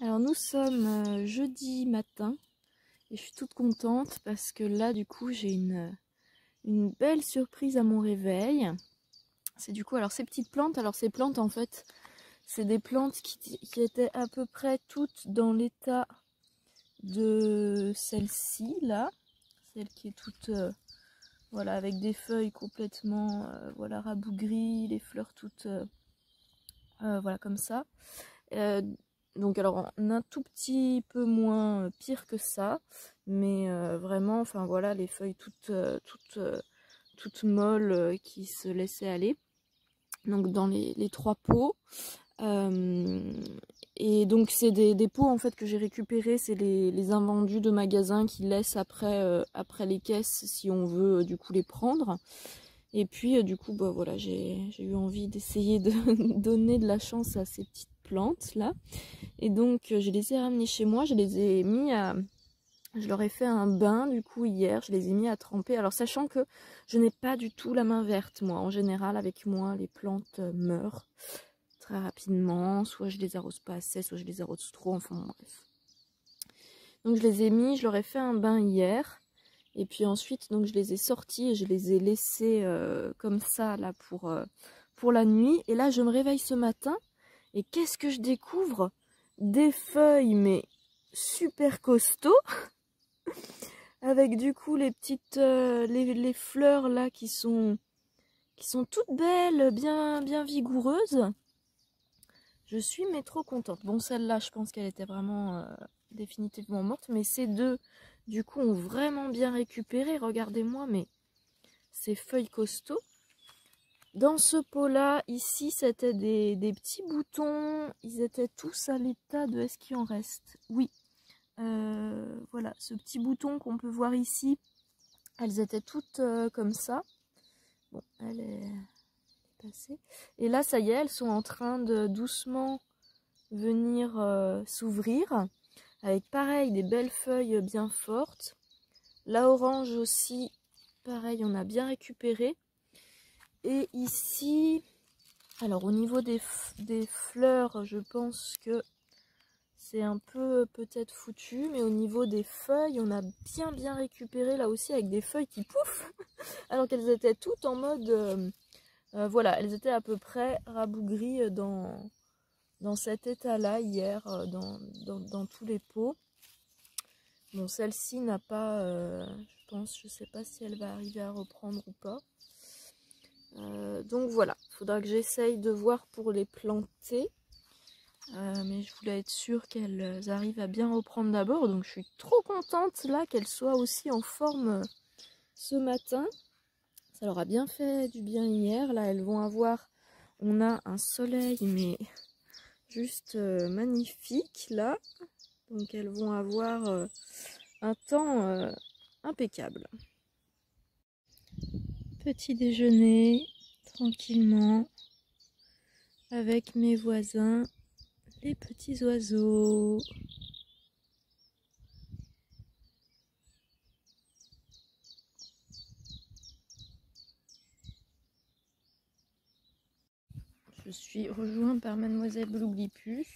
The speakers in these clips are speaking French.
Alors nous sommes jeudi matin et je suis toute contente parce que là du coup j'ai une belle surprise à mon réveil. C'est du coup alors ces petites plantes, ces plantes en fait c'est des plantes qui étaient à peu près toutes dans l'état de celle-ci là, celle qui est toute voilà avec des feuilles complètement voilà rabougries, les fleurs toutes voilà comme ça. Donc alors on a un tout petit peu moins pire que ça, mais vraiment, enfin voilà, les feuilles toutes molles qui se laissaient aller. Donc dans les trois pots. Et donc c'est des pots en fait que j'ai récupérés, c'est les invendus de magasins qui laissent après les caisses si on veut du coup les prendre. Et puis du coup bah voilà, j'ai eu envie d'essayer de donner de la chance à ces petites plantes là. Et donc je les ai ramenées chez moi, je leur ai fait un bain du coup hier, je les ai mis à tremper. Alors sachant que je n'ai pas du tout la main verte moi, en général avec moi les plantes meurent très rapidement, soit je les arrose pas assez, soit je les arrose trop, enfin bref. Donc je les ai mis, je leur ai fait un bain hier. Et puis ensuite, donc je les ai sortis et je les ai laissés comme ça là pour la nuit. Et là, je me réveille ce matin et qu'est-ce que je découvre? Des feuilles mais super costauds avec du coup les petites les fleurs là qui sont toutes belles, bien vigoureuses. Je suis mais trop contente. Bon, celle-là, je pense qu'elle était vraiment définitivement morte, mais ces deux du coup ont vraiment bien récupéré. Regardez-moi, mais ces feuilles costauds. Dans ce pot-là, ici, c'était des petits boutons. Ils étaient tous à l'état de... Est-ce qu'il en reste? Oui. Voilà, ce petit bouton qu'on peut voir ici, elles étaient toutes comme ça. Bon, elle est passée. Et là, ça y est, elles sont en train de doucement venir s'ouvrir. Avec pareil, des belles feuilles bien fortes. La orange aussi, pareil, on a bien récupéré. Et ici, alors au niveau des fleurs, je pense que c'est un peu peut-être foutu, mais au niveau des feuilles, on a bien récupéré là aussi avec des feuilles qui pouf, alors qu'elles étaient toutes en mode, voilà, elles étaient à peu près rabougries dans cet état-là hier, dans tous les pots. Bon, celle-ci n'a pas, je pense, je sais pas si elle va arriver à reprendre ou pas. Donc voilà, il faudra que j'essaye de voir pour les planter. Mais je voulais être sûre qu'elles arrivent à bien reprendre d'abord. Donc je suis trop contente là qu'elles soient aussi en forme ce matin. Ça leur a bien fait du bien hier. Là, elles vont avoir... On a un soleil, mais juste magnifique là. Donc elles vont avoir un temps impeccable. Petit déjeuner, tranquillement, avec mes voisins, les petits oiseaux. Je suis rejointe par Mademoiselle Blouglipus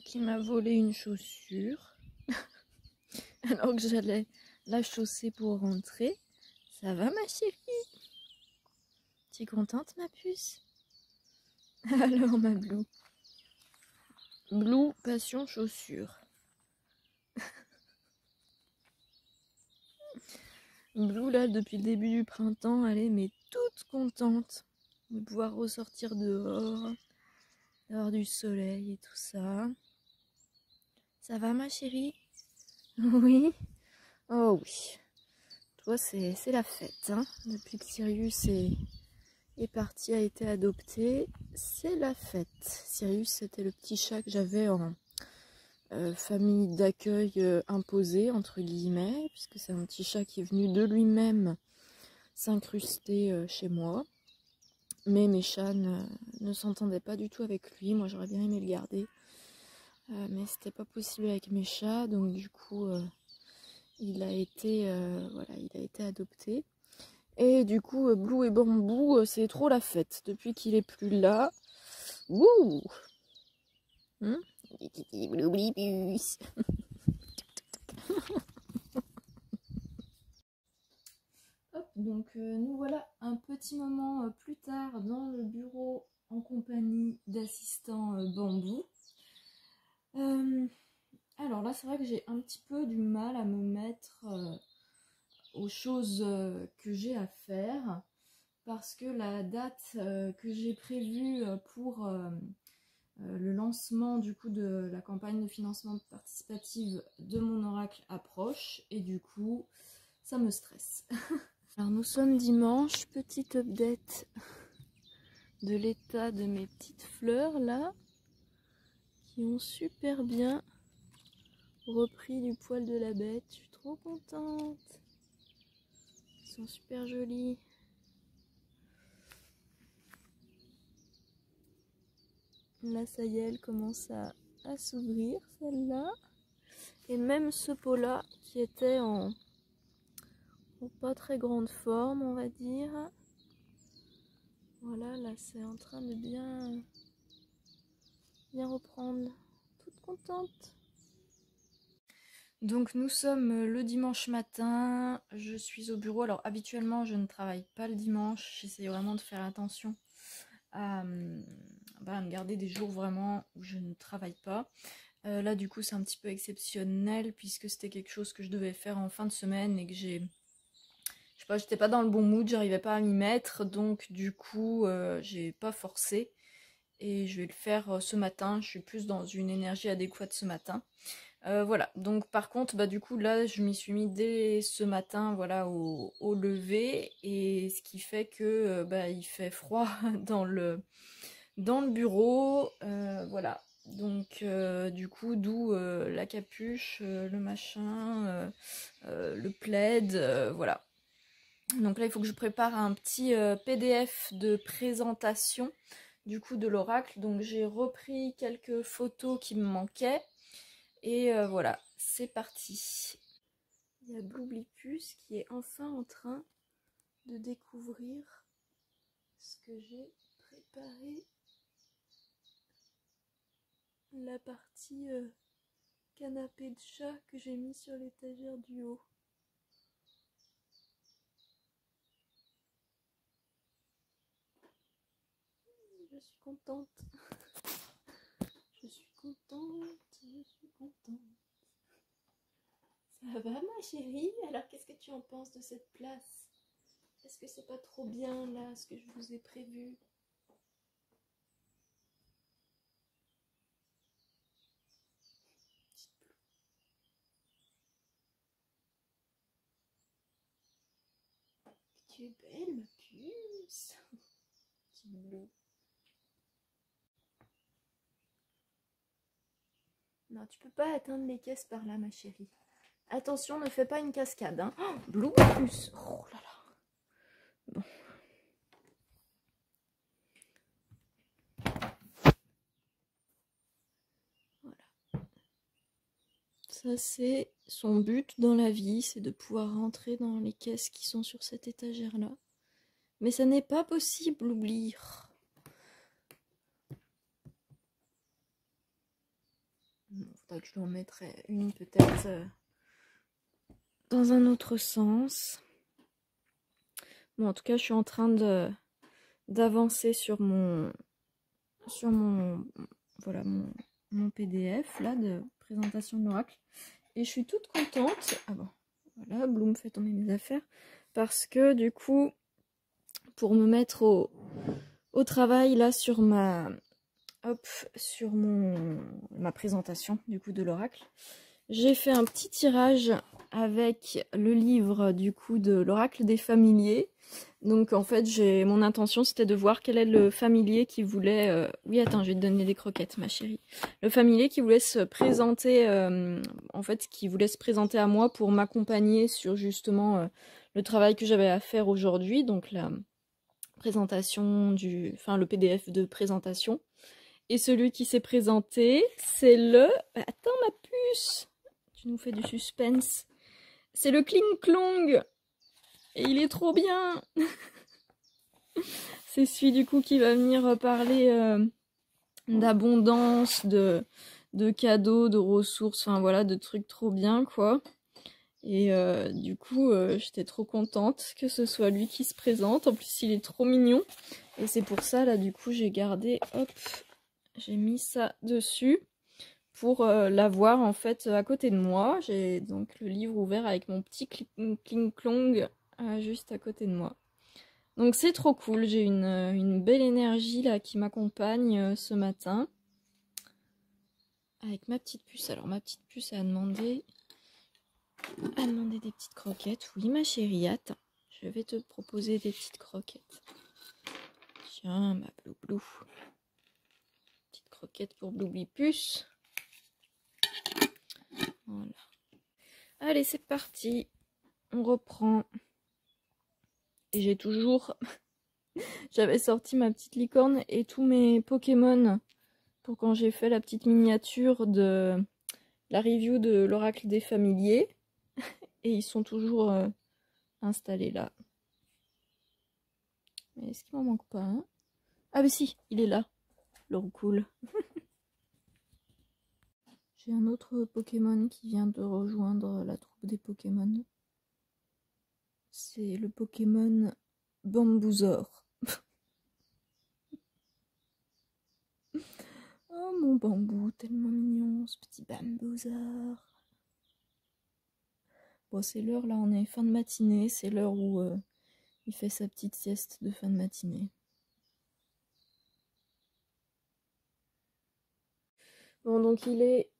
qui m'a volé une chaussure alors que j'allais la chausser pour rentrer. Ça va ma chérie? Tu es contente ma puce? Alors ma Blue. Blue passion chaussure. Blue là depuis le début du printemps, elle est mais toute contente de pouvoir ressortir dehors, d'avoir du soleil et tout ça. Ça va ma chérie? Oui. Oh oui. Toi c'est la fête, hein. Depuis que Sirius est parti, a été adopté, c'est la fête. Sirius c'était le petit chat que j'avais en famille d'accueil imposée entre guillemets, puisque c'est un petit chat qui est venu de lui-même s'incruster chez moi. Mais mes chats ne s'entendaient pas du tout avec lui. Moi j'aurais bien aimé le garder, mais c'était pas possible avec mes chats, donc du coup il a été voilà, il a été adopté. Et du coup Blue et Bambou, c'est trop la fête depuis qu'il est plus là. Wouh, Bloublipus. Hop, donc nous voilà un petit moment plus tard dans le bureau en compagnie d'assistant bambou. Alors là, c'est vrai que j'ai un petit peu du mal à me mettre aux choses que j'ai à faire parce que la date que j'ai prévue pour le lancement du coup de la campagne de financement participative de mon oracle approche et du coup, ça me stresse. Alors nous sommes dimanche, petite update de l'état de mes petites fleurs là qui ont super bien repris du poil de la bête. Je suis trop contente. Elles sont super jolies. Là ça y est, elle commence à s'ouvrir celle-là. Et même ce pot-là qui était en pas très grande forme on va dire. Voilà, là c'est en train de bien reprendre. Toute contente. Donc nous sommes le dimanche matin, je suis au bureau. Alors habituellement je ne travaille pas le dimanche, j'essaie vraiment de faire attention à me garder des jours vraiment où je ne travaille pas. Là du coup c'est un petit peu exceptionnel puisque c'était quelque chose que je devais faire en fin de semaine et que je sais pas, j'étais pas dans le bon mood, j'arrivais pas à m'y mettre, donc du coup j'ai pas forcé et je vais le faire ce matin. Je suis plus dans une énergie adéquate ce matin. Voilà, donc par contre, bah du coup là je m'y suis mis dès ce matin, voilà, au lever, et ce qui fait que il fait froid dans le bureau, voilà. Donc du coup d'où la capuche, le machin, le plaid, voilà. Donc là il faut que je prépare un petit PDF de présentation du coup de l'oracle. Donc j'ai repris quelques photos qui me manquaient. Et voilà, c'est parti. Il y a Bloublipus qui est enfin en train de découvrir ce que j'ai préparé. La partie canapé de chat que j'ai mis sur l'étagère du haut. Je suis contente. Je suis contente. Je suis contente. Ça va ma chérie? Alors qu'est-ce que tu en penses de cette place? Est-ce que c'est pas trop bien là ce que je vous ai prévu? Tu es belle ma puce. Petite bleue. Non, tu peux pas atteindre les caisses par là ma chérie. Attention, ne fais pas une cascade. Hein. Oh, Bloublipus. Oh là là. Bon. Voilà. Ça c'est son but dans la vie, c'est de pouvoir rentrer dans les caisses qui sont sur cette étagère-là. Mais ça n'est pas possible, oublie. Il faudra que je lui en mettrai une peut-être dans un autre sens. Bon, en tout cas, je suis en train d'avancer sur mon voilà mon PDF là de présentation de l'oracle. Et je suis toute contente. Ah bon, voilà, Bloom fait tomber mes affaires. Parce que du coup, pour me mettre au travail là sur ma présentation du coup de l'oracle, j'ai fait un petit tirage avec le livre du coup de l'oracle des familiers. Donc en fait mon intention c'était de voir quel est le familier qui voulait oui attends, je vais te donner des croquettes ma chérie. Le familier qui voulait se présenter en fait qui voulait se présenter à moi pour m'accompagner sur justement le travail que j'avais à faire aujourd'hui, donc la présentation le PDF de présentation. Et celui qui s'est présenté, c'est le... Attends ma puce, tu nous fais du suspense. C'est le Kling Klong. Et il est trop bien. C'est celui du coup qui va venir parler d'abondance, de de cadeaux, de ressources, enfin voilà, de trucs trop bien quoi. Et du coup, j'étais trop contente que ce soit lui qui se présente. En plus, il est trop mignon. Et c'est pour ça, là, du coup, j'ai gardé, hop, j'ai mis ça dessus pour l'avoir en fait à côté de moi. J'ai donc le livre ouvert avec mon petit cling-clong juste à côté de moi. Donc c'est trop cool, j'ai une belle énergie là qui m'accompagne ce matin. Avec ma petite puce. Alors ma petite puce a demandé des petites croquettes. Oui ma chérie, attends. Je vais te proposer des petites croquettes. Tiens ma Bloublou. Petite croquette pour Bloublipuce. Voilà. Allez c'est parti. On reprend. Et j'ai toujours... J'avais sorti ma petite licorne et tous mes Pokémon pour quand j'ai fait la petite miniature de la review de l'oracle des familiers. Et ils sont toujours installés là. Mais est-ce qu'il m'en manque pas hein? Ah mais si, il est là. Le cool. J'ai un autre Pokémon qui vient de rejoindre la troupe des Pokémon. C'est le Pokémon Bamboozor. Oh mon bambou, tellement mignon ce petit Bamboozor. Bon c'est l'heure là, on est fin de matinée, c'est l'heure où il fait sa petite sieste de fin de matinée. Bon donc il est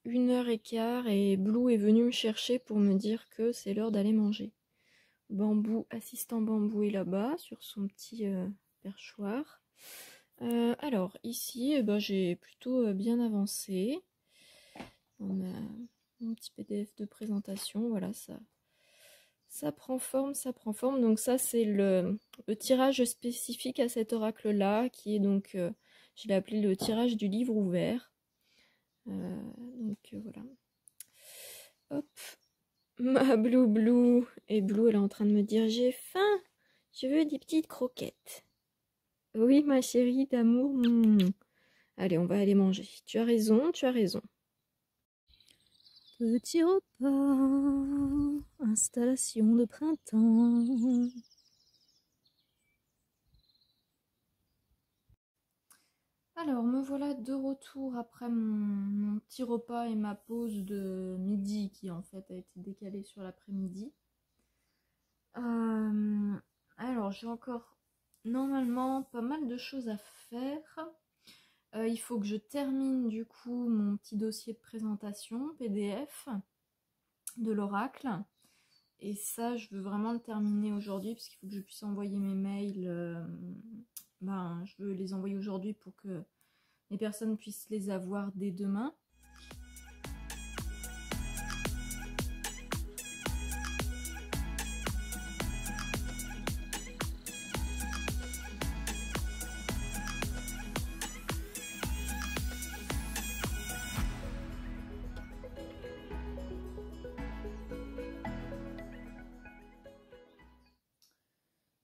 1h15 et Blue est venu me chercher pour me dire que c'est l'heure d'aller manger. Bambou, assistant Bambou est là-bas sur son petit perchoir. Alors ici j'ai plutôt bien avancé. On a mon petit PDF de présentation, voilà ça prend forme, ça prend forme. Donc ça c'est le tirage spécifique à cet oracle là qui est donc, je l'ai appelé le tirage du livre ouvert. Donc voilà. Hop. Ma Bloublou. Et Blue, elle est en train de me dire j'ai faim. Je veux des petites croquettes. Oui, ma chérie d'amour. Allez, on va aller manger. Tu as raison, tu as raison. Petit repas. Installation de printemps. Alors, me voilà de retour après mon petit repas et ma pause de midi qui en fait a été décalée sur l'après-midi. Alors, j'ai encore normalement pas mal de choses à faire. Il faut que je termine du coup mon petit dossier de présentation PDF de l'oracle. Et ça, je veux vraiment le terminer aujourd'hui parce qu'il faut que je puisse envoyer mes mails. Je veux les envoyer aujourd'hui pour que les personnes puissent les avoir dès demain.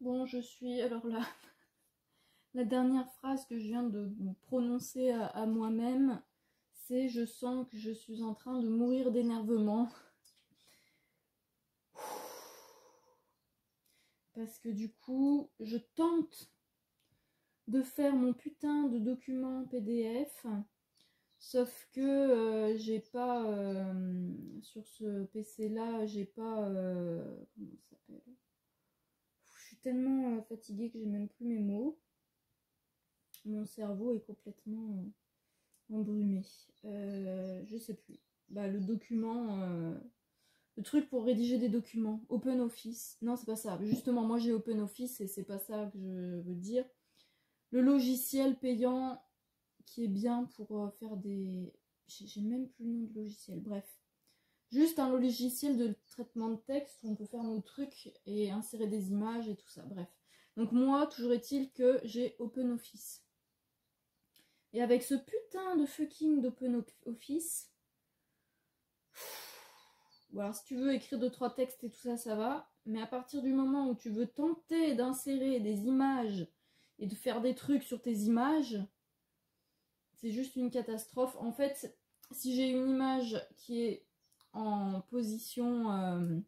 Bon, je suis... Alors là, la dernière phrase que je viens de prononcer à moi-même, c'est « Je sens que je suis en train de mourir d'énervement ». Parce que du coup, je tente de faire mon putain de document PDF, sauf que j'ai pas... sur ce PC-là, j'ai pas... comment ça s'appelle ? Je suis tellement fatiguée que j'ai même plus mes mots. Mon cerveau est complètement embrumé. Je sais plus. Le document, le truc pour rédiger des documents. OpenOffice. Non, c'est pas ça. Justement, moi j'ai OpenOffice et c'est pas ça que je veux dire. Le logiciel payant qui est bien pour faire des... J'ai même plus le nom de logiciel. Bref. Juste un logiciel de traitement de texte où on peut faire nos trucs et insérer des images et tout ça. Bref. Donc moi, toujours est-il que j'ai OpenOffice. Et avec ce putain de fucking d'OpenOffice, bon alors si tu veux écrire 2-3 textes et tout ça, ça va. Mais à partir du moment où tu veux tenter d'insérer des images et de faire des trucs sur tes images, c'est juste une catastrophe. En fait, si j'ai une image qui est en position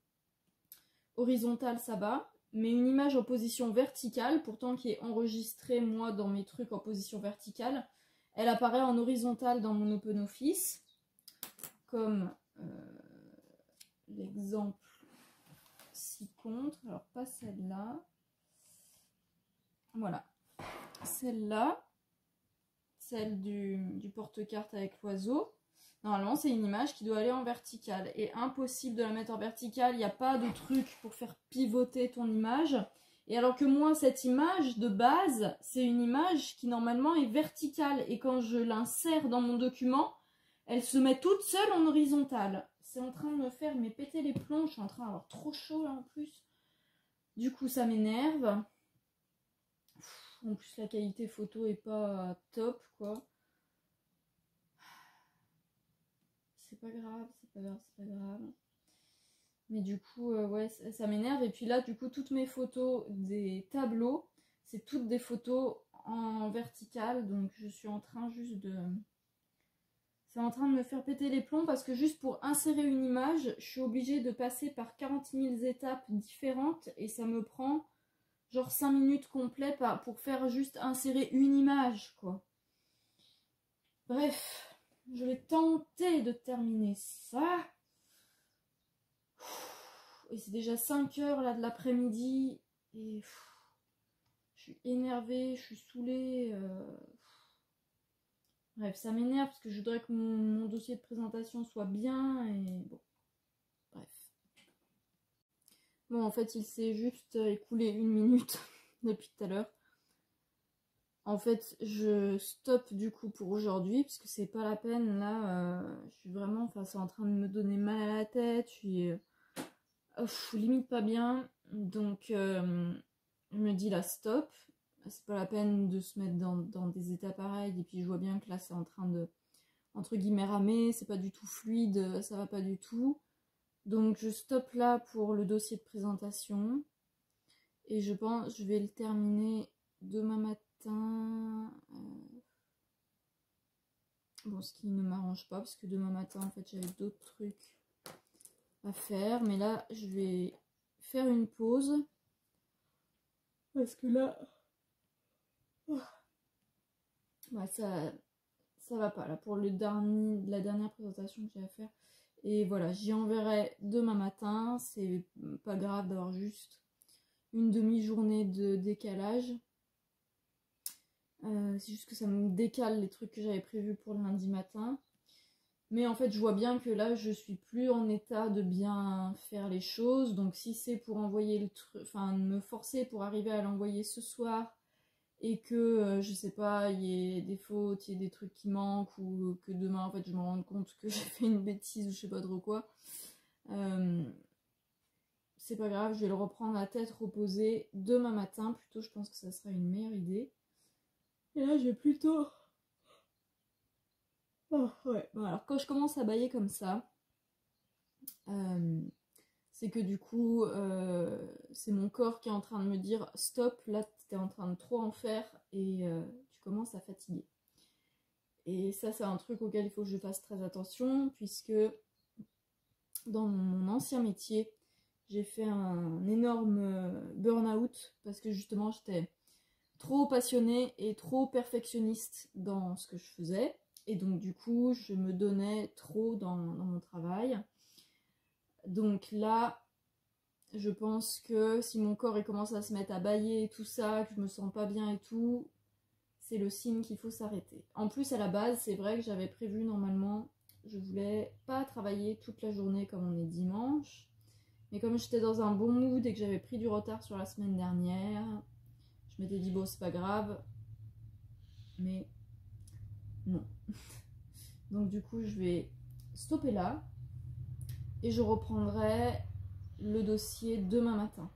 horizontale, ça va. Mais une image en position verticale, pourtant qui est enregistrée moi dans mes trucs en position verticale, elle apparaît en horizontale dans mon OpenOffice, comme l'exemple ci-contre. Alors pas celle-là, voilà, celle-là, celle du porte-carte avec l'oiseau. Normalement, c'est une image qui doit aller en verticale. Et impossible de la mettre en verticale. Il n'y a pas de truc pour faire pivoter ton image. Et alors que moi, cette image de base, c'est une image qui normalement est verticale. Et quand je l'insère dans mon document, elle se met toute seule en horizontale. C'est en train de me faire péter les plombs. Je suis en train d'avoir trop chaud là en plus. Du coup, ça m'énerve. En plus, la qualité photo est pas top, quoi. C'est pas grave, c'est pas grave, c'est pas grave. Mais du coup, ouais, ça m'énerve. Et puis là, du coup, toutes mes photos des tableaux, c'est toutes des photos en verticale. Donc, je suis en train juste de... C'est en train de me faire péter les plombs parce que juste pour insérer une image, je suis obligée de passer par 40 000 étapes différentes. Et ça me prend genre 5 minutes complètes pour faire juste insérer une image, quoi. Bref. Je vais tenter de terminer ça. Et c'est déjà 5 heures là de l'après-midi. Et je suis énervée, je suis saoulée. Bref, ça m'énerve parce que je voudrais que mon dossier de présentation soit bien. Et bon, bref. Bon, en fait, il s'est juste écoulé 1 minute depuis tout à l'heure. En fait, je stoppe du coup pour aujourd'hui, parce que c'est pas la peine, là, je suis vraiment, enfin, c'est en train de me donner mal à la tête, je suis limite pas bien, donc je me dis là, stop, c'est pas la peine de se mettre dans des états pareils, et puis je vois bien que là, c'est en train de, entre guillemets, ramer, c'est pas du tout fluide, ça va pas du tout, donc je stoppe là pour le dossier de présentation, et je pense, je vais le terminer demain matin. Bon, ce qui ne m'arrange pas parce que demain matin en fait j'avais d'autres trucs à faire, mais là je vais faire une pause parce que là ouais, ça va pas là pour la dernière présentation que j'ai à faire. Et voilà, j'y enverrai demain matin. C'est pas grave d'avoir juste une demi-journée de décalage. C'est juste que ça me décale les trucs que j'avais prévus pour le lundi matin. Mais en fait, je vois bien que là, je suis plus en état de bien faire les choses. Donc si c'est pour envoyer le truc, enfin me forcer pour arriver à l'envoyer ce soir et que, je sais pas, il y ait des fautes, il y ait des trucs qui manquent ou que demain, en fait, je me rende compte que j'ai fait une bêtise ou je sais pas trop quoi. C'est pas grave, je vais le reprendre à tête reposée demain matin. Plutôt, je pense que ça sera une meilleure idée. Et là, je vais plutôt... Oh, ouais. Bon, alors quand je commence à bâiller comme ça, c'est que du coup, c'est mon corps qui est en train de me dire stop, là tu es en train de trop en faire et tu commences à fatiguer. Et ça, c'est un truc auquel il faut que je fasse très attention, puisque dans mon ancien métier, j'ai fait un énorme burn-out parce que justement j'étais trop passionnée et trop perfectionniste dans ce que je faisais. Et donc du coup, je me donnais trop dans mon travail. Donc là, je pense que si mon corps il commence à se mettre à bâiller et tout ça, que je me sens pas bien et tout, c'est le signe qu'il faut s'arrêter. En plus, à la base, c'est vrai que j'avais prévu normalement, je voulais pas travailler toute la journée comme on est dimanche. Mais comme j'étais dans un bon mood et que j'avais pris du retard sur la semaine dernière, je m'étais dit bon, c'est pas grave. Mais non. Donc du coup, je vais stopper là et je reprendrai le dossier demain matin.